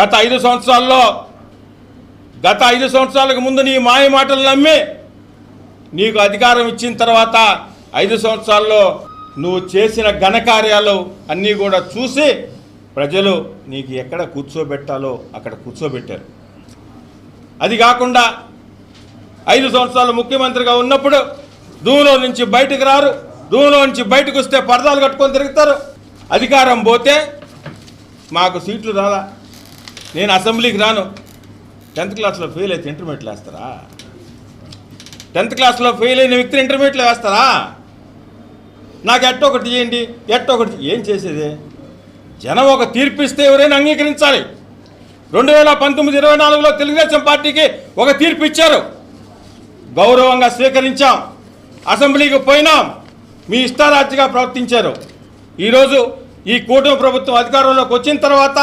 గత 5 సంవత్సరాలకు ముందు నీ మాయ మాటలు నమ్మి నీకు అధికారం ఇచ్చిన తర్వాత 5 సంవత్సరాల్లో నువ్వు చేసిన ఘనకార్యాలు అన్నీ కూడా చూసి ప్రజలు నీకు ఎక్కడ కూర్చోబెట్టాలో అక్కడ కూర్చోబెట్టారు. అది కాకుండా 5 సంవత్సరాలు ముఖ్యమంత్రిగా ఉన్నప్పుడు దూలో నుంచి బయటకు రారు, దూలో నుంచి బయటకు వస్తే పరదాలు కట్టుకొని తిరుగుతారు. అధికారం పోతే మాకు సీట్లు రాలా, నేను అసెంబ్లీకి రాను. 10th క్లాస్లో ఫెయిల్ అయితే ఇంటర్మీడియట్లో వేస్తారా? 10th క్లాస్లో ఫెయిల్ అయిన వ్యక్తిని ఇంటర్మీడియట్లో వేస్తారా? నాకు ఎట్టొకటి చేయండి, ఎట్టొకటి ఏం చేసేది? జనం ఒక తీర్పిస్తే ఎవరైనా అంగీకరించాలి. 2019-24లో తెలుగుదేశం పార్టీకి ఒక తీర్పు ఇచ్చారు, గౌరవంగా స్వీకరించాం, అసెంబ్లీకి పోయినాం. మీ ఇష్టారాజ్యంగా ప్రవర్తించారు. ఈరోజు ఈ కూటమి ప్రభుత్వం అధికారంలోకి వచ్చిన తర్వాత